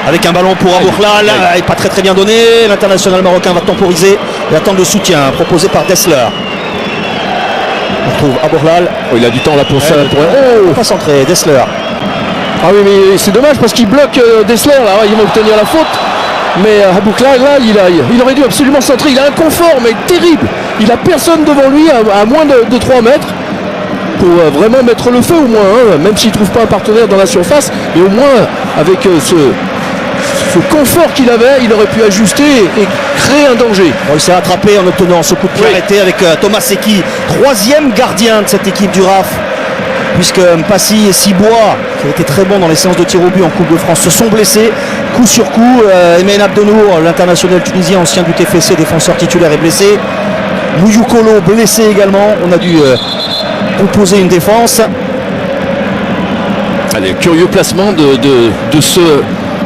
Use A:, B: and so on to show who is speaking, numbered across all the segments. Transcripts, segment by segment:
A: avec un ballon pour Abourlal, et pas très bien donné. L'international marocain va temporiser et attendre le soutien proposé par Dessler. On retrouve Abourlal.
B: Oh, il a du temps là pour ça.
A: Pas centré, Dessler.
B: Ah oui, mais c'est dommage parce qu'il bloque Dessler là, il va obtenir la faute. Mais Abourlal là, il aurait dû absolument centrer. Il a un confort mais terrible. Il a personne devant lui à moins de 3 mètres pour vraiment mettre le feu au moins, hein, même s'il ne trouve pas un partenaire dans la surface, mais au moins avec ce confort qu'il avait, il aurait pu ajuster et créer un danger.
A: Bon, il s'est rattrapé en obtenant ce coup de pied arrêté avec Thomas Seki, 3e gardien de cette équipe du RAF, puisque Mpassi et Sibois, qui a été très bon dans les séances de tir au but en Coupe de France, se sont blessés coup sur coup. Emen Abdenour, l'international tunisien, ancien du TFC, défenseur titulaire, est blessé. Mouyou Kolo blessé également. On a dû composer une défense.
B: Allez, curieux placement de ce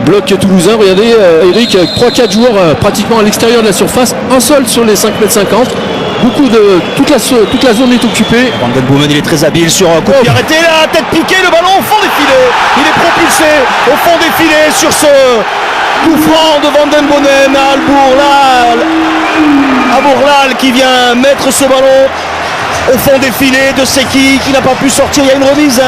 B: bloc toulousain. Regardez Eric, 3-4 joueurs pratiquement à l'extérieur de la surface, un seul sur les 5,50 m. Toute la zone est occupée.
A: Van den Boomen, il est très habile sur un coup de pied arrêté, la tête piquée, le ballon au fond des filets. Il est propulsé au fond des filets sur ce coup franc de Van den Boomen à Abourlal qui vient mettre ce ballon au fond des filets de Seki qui n'a pas pu sortir. Il y a une remise.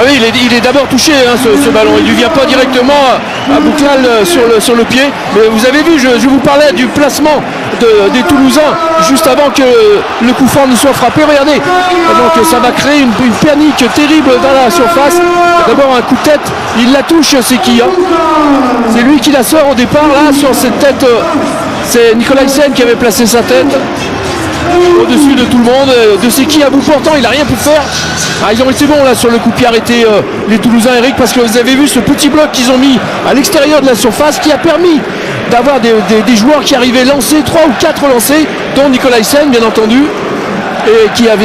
B: Ah oui, il est d'abord touché ce ballon. Il ne lui vient pas directement à Bouklal sur le pied. Mais vous avez vu, je vous parlais du placement des Toulousains juste avant que le coup franc ne soit frappé. Regardez, donc ça va créer une panique terrible dans la surface. D'abord un coup de tête, il la touche, Seki. C'est lui qui la sort au départ là sur cette tête. C'est Nicolaïsen qui avait placé sa tête au-dessus de tout le monde, de Seki à bout portant, il n'a rien pu faire. Ils ont été bons là sur le coup de pied arrêté, les Toulousains, Eric, parce que vous avez vu ce petit bloc qu'ils ont mis à l'extérieur de la surface qui a permis d'avoir des joueurs qui arrivaient lancés, 3 ou 4 lancés, dont Nicolaïsen bien entendu, et qui a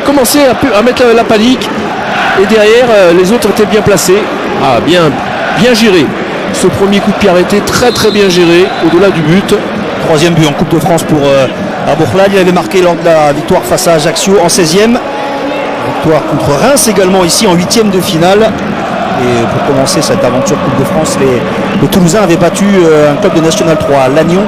B: commencé à mettre la panique. Et derrière, les autres étaient bien placés. Bien géré. Ce premier coup de pied arrêté, très bien géré, au-delà du but.
A: 3e but en Coupe de France pour Abourlal. Il avait marqué lors de la victoire face à Ajaccio en 16e. Victoire contre Reims également ici en 8e de finale. Et pour commencer cette aventure Coupe de France, les Toulousains avaient battu un club de National 3, Lannion,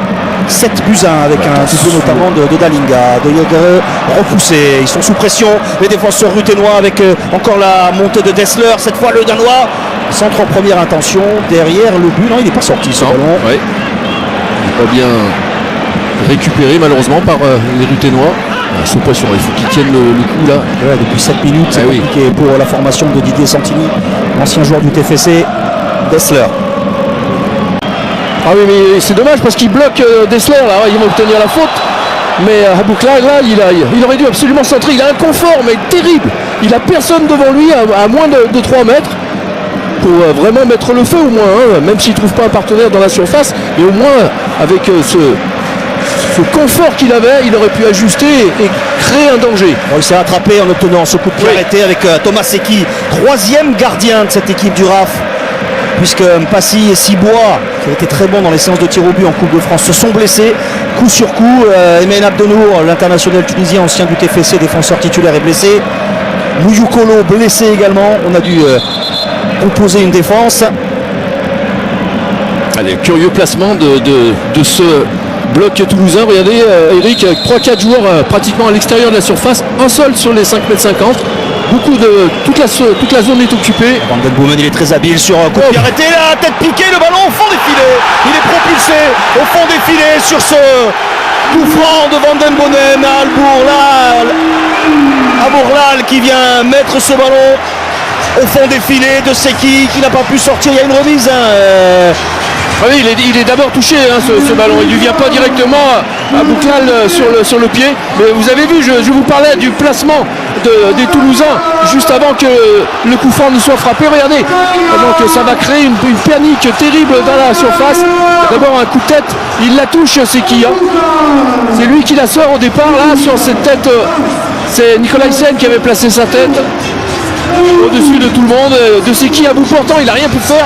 A: 7-1 avec un doublé notamment de Dalinga, de Yegre repoussé. Ils sont sous pression, les défenseurs ruténois avec encore la montée de Dessler. Cette fois le Danois, centre en première intention, derrière le but. Non, il n'est pas sorti ce ballon.
B: Ouais. Il n'est pas bien récupéré malheureusement par les ruténois. Sous pression, il faut qu'ils tiennent le coup là.
A: Ouais, depuis 7 minutes, c'est compliqué pour la formation de Didier Santini, ancien joueur du TFC, Dessler.
B: Ah oui, mais c'est dommage parce qu'il bloque Dessler là, il va obtenir la faute. Mais Abourlal là, il aurait dû absolument centrer. Il a un confort mais terrible. Il a personne devant lui à moins de 3 mètres pour vraiment mettre le feu au moins, hein, même s'il ne trouve pas un partenaire dans la surface, mais au moins avec ce confort qu'il avait, il aurait pu ajuster et créer un danger.
A: Bon, il s'est rattrapé en obtenant ce coup de pied arrêté avec Thomas Seki, 3e gardien de cette équipe du RAF, puisque Mpassi et Sibois, qui a été très bon dans les séances de tir au but en Coupe de France, se sont blessés coup sur coup. Emen Abdenour, l'international tunisien, ancien du TFC, défenseur titulaire, est blessé. Mouyou Kolo blessé également. On a dû composer une défense.
B: Allez, curieux placement de ce bloc toulousain. Regardez Eric, 3-4 joueurs pratiquement à l'extérieur de la surface, un seul sur les 5,50 m. Toute la zone est occupée.
A: Van den Boomen, il est très habile sur un coup de pied arrêté, la tête piquée, le ballon au fond des filets. Il est propulsé au fond des filets sur ce coup franc de Van den Boomen à Abourlal qui vient mettre ce ballon au fond des filets de Seki qui n'a pas pu sortir. Il y a une remise.
B: Ah oui, il est d'abord touché ce ballon. Il ne lui vient pas directement à Bouklal sur le pied. Mais vous avez vu, je vous parlais du placement des Toulousains juste avant que le coup franc ne soit frappé. Regardez, donc ça va créer une panique terrible dans la surface. D'abord un coup de tête, il la touche, Seki. C'est lui qui la sort au départ là sur cette tête. C'est Nicolaïsen qui avait placé sa tête au-dessus de tout le monde, de Seki à bout portant, il n'a rien pu faire.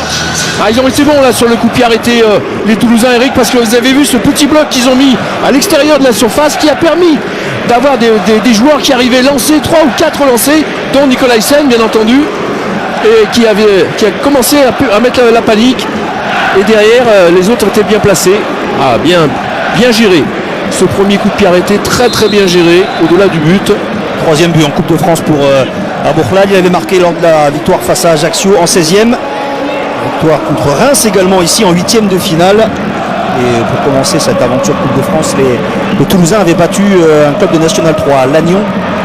B: Ils ont été bons là sur le coup de pied arrêté, les Toulousains, Eric, parce que vous avez vu ce petit bloc qu'ils ont mis à l'extérieur de la surface qui a permis d'avoir des joueurs qui arrivaient lancés, 3 ou 4 lancés, dont Nicolaïsen bien entendu, et qui a commencé à mettre la panique. Et derrière, les autres étaient bien placés. Ah, bien géré. Ce premier coup de pied arrêté, très très bien géré, au-delà du but.
A: Troisième but en Coupe de France pour Aboukhlal. Il avait marqué lors de la victoire face à Ajaccio en 16e. Victoire contre Reims également ici en 8e de finale. Et pour commencer cette aventure Coupe de France, les Toulousains avaient battu un club de National 3, Lannion,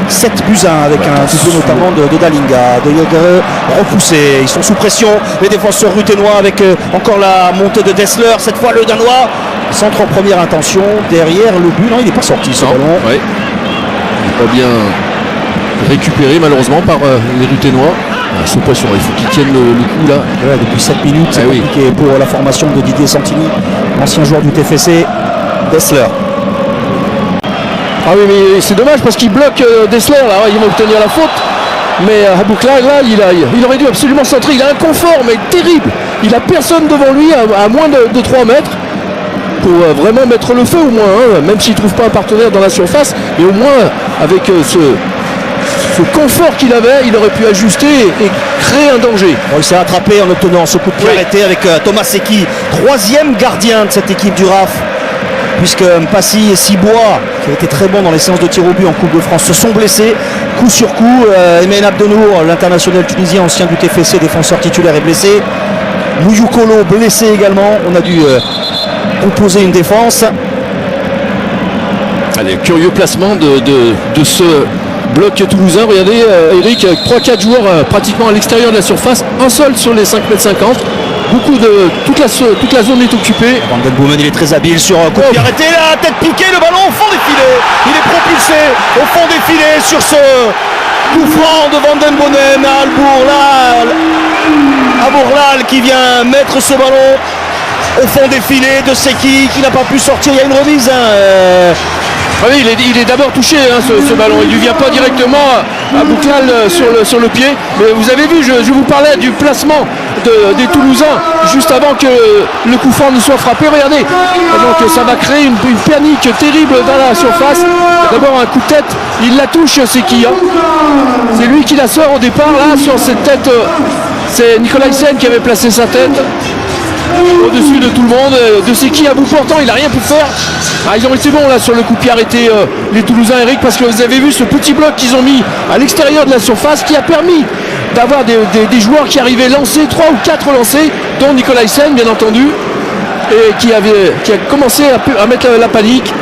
A: 7-1 avec un doublé notamment de Dalinga, de Yegre repoussé. Ils sont sous pression, les défenseurs ruténois avec encore la montée de Dessler, cette fois le Danois. Centre en première intention, derrière le but. Non, il n'est pas sorti ce ballon.
B: Ouais. Il n'est pas bien récupéré malheureusement par les ruténois. Sous pression, il faut qu'ils tiennent le coup là.
A: Ouais, depuis 7 minutes, c'est compliqué pour la formation de Didier Santini, l'ancien joueur du TFC, Dessler.
B: Ah oui, mais c'est dommage parce qu'il bloque Dessler là, il va obtenir la faute. Mais Aboukhlal là, il aurait dû absolument centrer. Il a un confort mais terrible. Il a personne devant lui à moins de 3 mètres pour vraiment mettre le feu au moins, hein, même s'il ne trouve pas un partenaire dans la surface, mais au moins avec ce confort qu'il avait, il aurait pu ajuster et créer un danger.
A: Bon, il s'est attrapé en obtenant ce coup de pied arrêté avec Thomas Seki, troisième gardien de cette équipe du RAF, puisque Mpassi et Sibois, qui a été très bon dans les séances de tir au but en Coupe de France, se sont blessés coup sur coup. Emen Abdenour, l'international tunisien, ancien du TFC, défenseur titulaire, est blessé. Mouyoukolo blessé également. On a dû composer une défense.
B: Allez, curieux placement de ce bloc toulousain. Regardez Eric, avec 3-4 joueurs pratiquement à l'extérieur de la surface, un seul sur les 5,50 m. Toute la zone est occupée.
A: Van den Boomen, il est très habile sur un coup de pied arrêté, la tête piquée, le ballon au fond des filets. Il est propulsé au fond des filets sur ce coup franc de Van den Boomen à Aboukhlal qui vient mettre ce ballon au fond des filets de Seki qui n'a pas pu sortir. Il y a une remise.
B: Ah oui, il est d'abord touché ce ballon. Il ne lui vient pas directement à Aboukhlal sur le pied. Mais vous avez vu, je vous parlais du placement des Toulousains juste avant que le coup franc ne soit frappé. Regardez, donc ça va créer une panique terrible dans la surface. D'abord un coup de tête, il la touche, c'est qui c'est lui qui la sort au départ là sur cette tête. C'est Nicolaïsen qui avait placé sa tête au-dessus de tout le monde, de Seki à bout portant, il n'a rien pu faire. Ah, ils ont été bons là sur le coup de pied arrêté, les Toulousains, Eric, parce que vous avez vu ce petit bloc qu'ils ont mis à l'extérieur de la surface qui a permis d'avoir des joueurs qui arrivaient lancés, 3 ou 4 lancés, dont Nicolaïsen bien entendu, et qui a commencé à mettre la panique.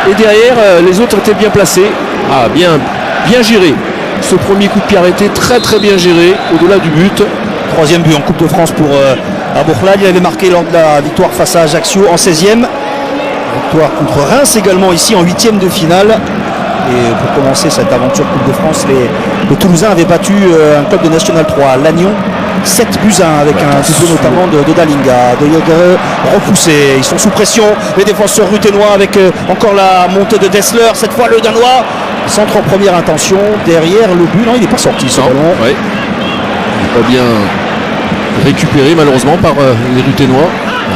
B: Et derrière, les autres étaient bien placés. Ah, bien géré. Ce premier coup de pied arrêté, très très bien géré, au-delà du but.
A: Troisième but en Coupe de France pour Aboukhlal. Il avait marqué lors de la victoire face à Ajaccio en 16e. Victoire contre Reims également ici en 8e de finale. Et pour commencer cette aventure Coupe de France, les Toulousains avaient battu un club de National 3, Lannion, 7-1 avec un doublé notamment de Dalinga, de Yegre repoussé. Ils sont sous pression, les défenseurs ruténois avec encore la montée de Dessler, cette fois le Danois. Centre en première intention, derrière le but. Non, il n'est pas sorti ce ballon.
B: Ouais. Il n'est pas bien récupéré malheureusement par les ruténois.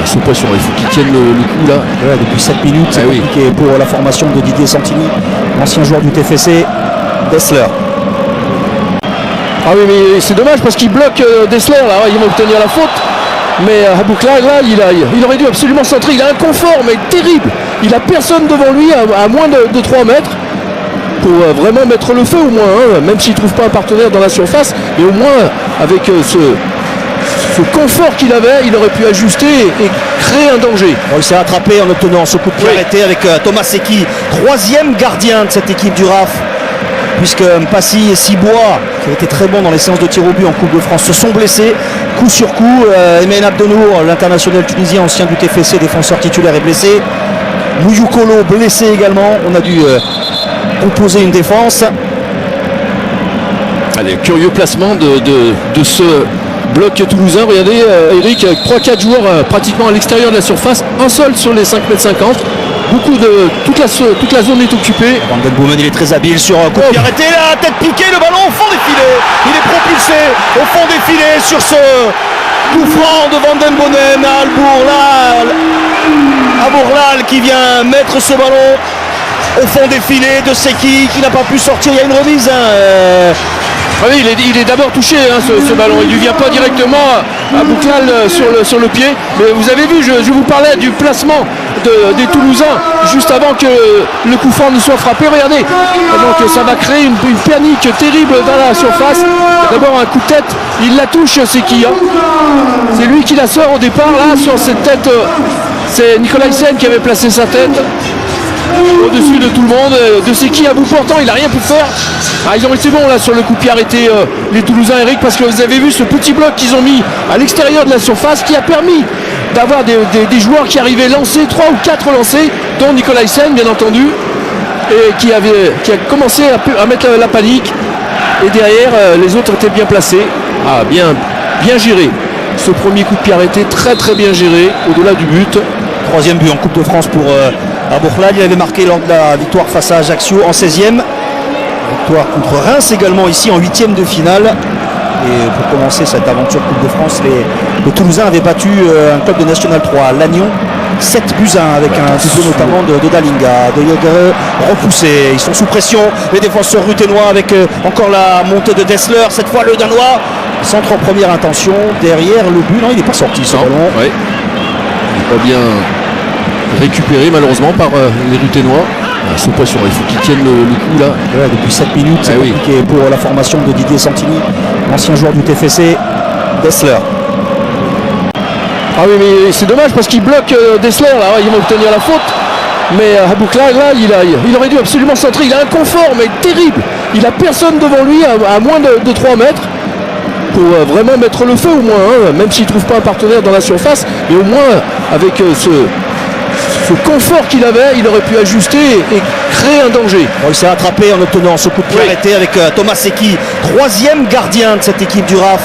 B: Sous pression, il faut qu'ils tiennent le coup là.
A: Ouais, depuis 7 minutes, c'est compliqué pour la formation de Didier Santini, l'ancien joueur du TFC, Dessler.
B: Ah oui, mais c'est dommage parce qu'il bloque Dessler là, il va obtenir la faute. Mais Aboukhlal là, il aurait dû absolument centrer. Il a un confort mais terrible. Il a personne devant lui à moins de 3 mètres pour vraiment mettre le feu au moins, hein, même s'il ne trouve pas un partenaire dans la surface, mais au moins avec ce confort qu'il avait, il aurait pu ajuster et créer un danger.
A: Bon, il s'est attrapé en obtenant ce coup de pied arrêté avec Thomas Seki, troisième gardien de cette équipe du RAF, puisque Mpassi et Sibois, qui a été très bon dans les séances de tir au but en Coupe de France, se sont blessés coup sur coup. Emen Abdenour, l'international tunisien, ancien du TFC, défenseur titulaire, est blessé. Mouyoukolo blessé également. On a dû composer une défense.
B: Allez, curieux placement de ce bloc toulousain. Regardez Eric, avec 3-4 joueurs pratiquement à l'extérieur de la surface, un seul sur les 5,50 m. Toute la zone est occupée.
A: Van den Boomen, il est très habile sur un coup de pied arrêté, la tête piquée, le ballon au fond des filets. Il est propulsé au fond des filets sur ce coup franc de Van den Boomen à Aboukhlal qui vient mettre ce ballon au fond des filets de Seki qui n'a pas pu sortir. Il y a une remise.
B: Oui, il est d'abord touché ce ballon, il ne vient pas directement à Bouklal sur le pied, mais vous avez vu, je vous parlais du placement des Toulousains juste avant que le coup franc ne soit frappé, regardez, donc ça va créer une panique terrible dans la surface. D'abord un coup de tête, il la touche, c'est qui c'est lui qui la sort au départ là sur cette tête, c'est Nicolaisen qui avait placé sa tête au-dessus de tout le monde, de Seki à bout portant, il n'a rien pu faire. Ils ont été bons là sur le coup de pied arrêté, les Toulousains, Eric, parce que vous avez vu ce petit bloc qu'ils ont mis à l'extérieur de la surface qui a permis d'avoir des joueurs qui arrivaient lancés, 3 ou 4 lancés, dont Nicolaisen bien entendu, et qui a commencé à mettre la panique, et derrière les autres étaient bien placés. Bien géré ce premier coup de pied arrêté, très très bien géré au-delà du but.
A: Troisième but en Coupe de France pour Aboukhlal. Il avait marqué lors de la victoire face à Ajaccio en 16e. Victoire contre Reims également ici en 8e de finale. Et pour commencer cette aventure Coupe de France, les Toulousains avaient battu un club de National 3, Lannion, 7 buts 1 avec un doublé notamment de Dalinga, de Yegre repoussé. Ils sont sous pression, les défenseurs ruténois avec encore la montée de Dessler, cette fois le Danois. Centre en première intention, derrière le but, non il n'est pas sorti ce ballon.
B: Ouais. Il n'est pas bien récupéré malheureusement par les ruténois. Sous pression, il faut qu'ils tiennent le coup là.
A: Ouais, depuis 7 minutes, c'est compliqué pour la formation de Didier Santini, ancien joueur du TFC, Dessler.
B: Ah oui, mais c'est dommage parce qu'il bloque Dessler là, ils vont obtenir la faute. Mais Aboukhlal là, il aurait dû absolument centrer, il a un confort mais terrible. Il a personne devant lui à moins de 3 mètres. Pour vraiment mettre le feu au moins, même s'il ne trouve pas un partenaire dans la surface, mais au moins avec ce confort qu'il avait, il aurait pu ajuster et créer un danger.
A: Bon, il s'est rattrapé en obtenant ce coup de pied arrêté avec Thomas Seki, troisième gardien de cette équipe du RAF,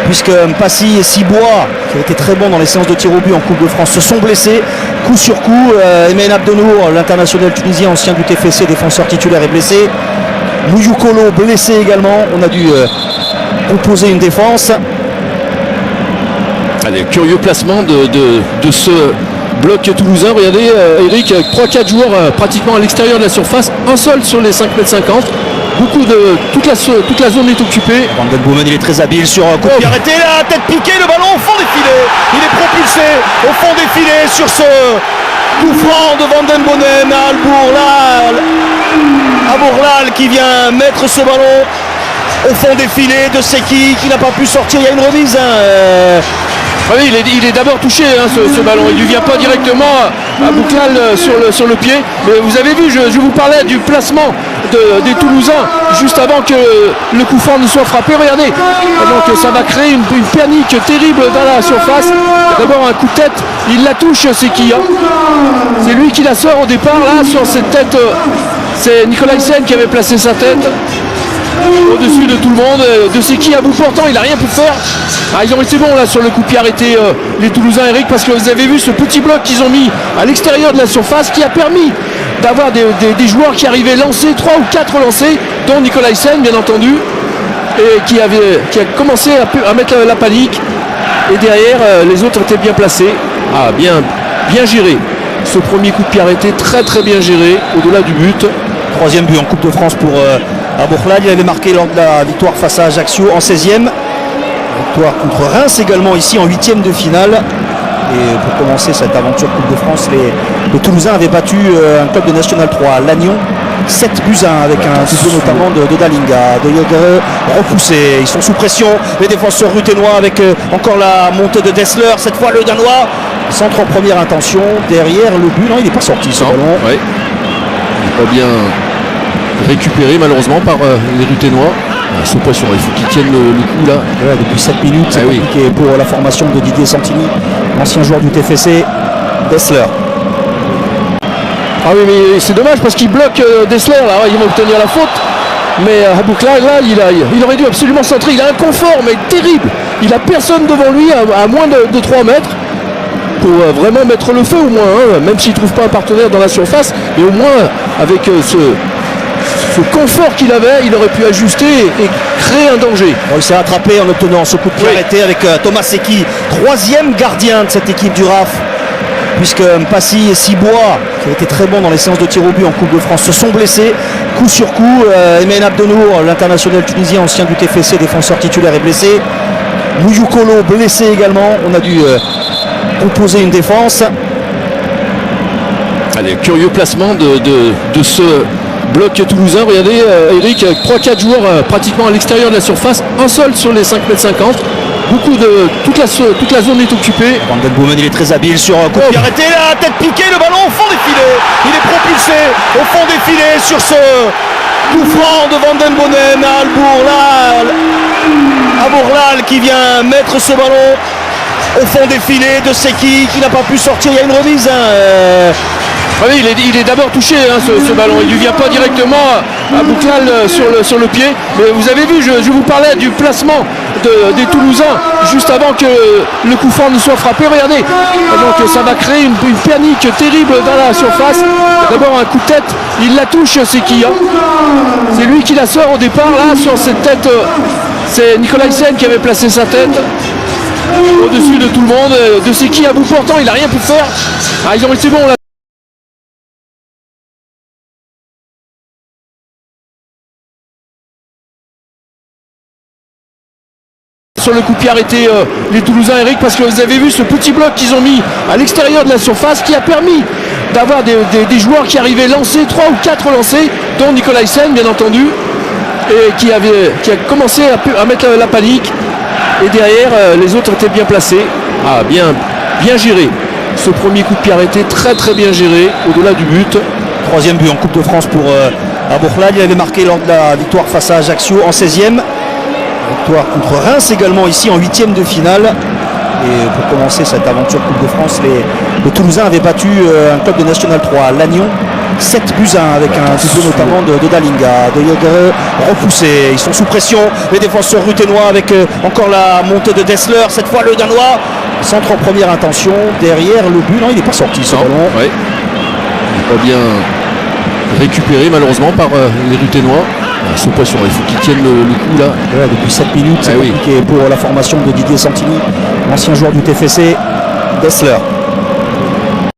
A: puisque Mpassi et Sibois, qui a été très bon dans les séances de tir au but en Coupe de France, se sont blessés coup sur coup. Emen Abdenour, l'international tunisien, ancien du TFC, défenseur titulaire, est blessé. Mouyou-Kolo blessé également. On a dû composer une défense.
B: Allez, curieux placement de ce bloc toulousain. Regardez Eric, avec 3-4 joueurs pratiquement à l'extérieur de la surface, un seul sur les 5,50 m. Toute la zone est occupée.
A: Van den Boomen, il est très habile sur un coup de pied arrêté, la tête piquée, le ballon au fond des filets. Il est propulsé au fond des filets sur ce coup franc de Van den Boomen à Aboukhlal qui vient mettre ce ballon au fond des filets de Seki qui n'a pas pu sortir. Il y a une remise.
B: Oui, il est d'abord touché ce ballon, il ne vient pas directement à Bouklal sur le pied, mais vous avez vu, je vous parlais du placement des Toulousains juste avant que le coup franc ne soit frappé, regardez, donc ça va créer une panique terrible dans la surface. D'abord un coup de tête, il la touche, c'est qui c'est lui qui la sort au départ là sur cette tête, c'est Nicolaisen qui avait placé sa tête au-dessus de tout le monde, de Seki à bout portant, il n'a rien pu faire. Ils ont été bons là sur le coup de pied arrêté, les Toulousains, Eric, parce que vous avez vu ce petit bloc qu'ils ont mis à l'extérieur de la surface qui a permis d'avoir des joueurs qui arrivaient lancés, 3 ou 4 lancés, dont Nicolaisen bien entendu, et qui a commencé à mettre la panique, et derrière les autres étaient bien placés. Bien géré ce premier coup de pied arrêté, très très bien géré au-delà du but.
A: Troisième but en Coupe de France pour Aboukhlal. Il avait marqué lors de la victoire face à Ajaccio en 16e. Victoire contre Reims également ici en 8e de finale. Et pour commencer cette aventure Coupe de France, les Toulousains avaient battu un club de National 3, Lannion, 7 buts 1 avec un doublé notamment de Dalinga, de Yegre repoussé. Ils sont sous pression, les défenseurs ruténois avec encore la montée de Dessler, cette fois le Danois. Centre en première intention, derrière le but, non il n'est pas sorti ce ballon.
B: Ouais. Il n'est pas bien récupéré malheureusement par les ruténois. Sous pression, il faut qu'ils tiennent le coup là.
A: Ouais, depuis 7 minutes, c'est compliqué pour la formation de Didier Santini, ancien joueur du TFC, Dessler.
B: Ah oui, mais c'est dommage parce qu'il bloque Dessler là, ils vont obtenir la faute. Mais Aboukhlal là, il aurait dû absolument centrer, il a un confort mais terrible. Il a personne devant lui à moins de 3 mètres. Pour vraiment mettre le feu au moins, même s'il ne trouve pas un partenaire dans la surface, mais au moins avec ce confort qu'il avait, il aurait pu ajuster et créer un danger.
A: Bon, il s'est rattrapé en obtenant ce coup de pied arrêté avec Thomas Seki, troisième gardien de cette équipe du RAF, puisque Mpassi et Sibois, qui a été très bon dans les séances de tir au but en Coupe de France, se sont blessés coup sur coup. Emen Abdenour, l'international tunisien, ancien du TFC, défenseur titulaire, est blessé. Mouyou Kolo blessé également. On a dû composer une défense.
B: Allez, curieux placement de ce bloc toulousain. Regardez, Eric, avec 3-4 joueurs pratiquement à l'extérieur de la surface, un seul sur les 5,50 m. Beaucoup de toute la zone est occupée.
A: Van den Boomen, il est très habile sur un coup de pied arrêté, la tête piquée, le ballon au fond des filets. Il est propulsé au fond des filets sur ce coup franc de Van den Boomen à Abourlal qui vient mettre ce ballon au fond des filets de Seki qui n'a pas pu sortir. Il y a une remise.
B: Ah oui, il est d'abord touché ce ballon, il ne vient pas directement à Bouklal sur le pied, mais vous avez vu, je vous parlais du placement des Toulousains juste avant que le coup franc ne soit frappé. Regardez, donc ça va créer une panique terrible dans la surface. D'abord un coup de tête, il la touche, c'est qui c'est lui qui la sort au départ là sur cette tête. C'est Nicolas Hyssen qui avait placé sa tête au-dessus de tout le monde. De Seki à bout portant, il n'a rien pu faire. Ah, ils ont été bons là. Sur le coup de pied arrêté, les Toulousains, Eric, parce que vous avez vu ce petit bloc qu'ils ont mis à l'extérieur de la surface qui a permis d'avoir des joueurs qui arrivaient lancés, 3 ou 4 lancés, dont Nicolas Hyssen bien entendu, et qui a commencé à mettre la panique, et derrière les autres étaient bien placés. Ah, bien géré ce premier coup de pied arrêté, très très bien géré au-delà du but.
A: Troisième but en Coupe de France pour Abourlal. Il avait marqué lors de la victoire face à Ajaccio en 16e. Victoire contre Reims également ici en 8e de finale. Et pour commencer cette aventure Coupe de France, les Toulousains avaient battu un club de National 3, Lannion, 7-1 avec un doublé notamment de Dalinga, de Yegre repoussé. Ils sont sous pression, les défenseurs ruténois avec encore la montée de Dessler, cette fois le Danois. Centre en première intention, derrière le but. Non, il n'est pas sorti ce ballon.
B: Ouais. Il n'est pas bien récupéré malheureusement par les ruténois. Ils sont pas sûrs, il faut qu'ils tiennent le coup là.
A: Ouais, depuis 7 minutes, c'est compliqué pour la formation de Didier Santini, ancien joueur du TFC, Dessler.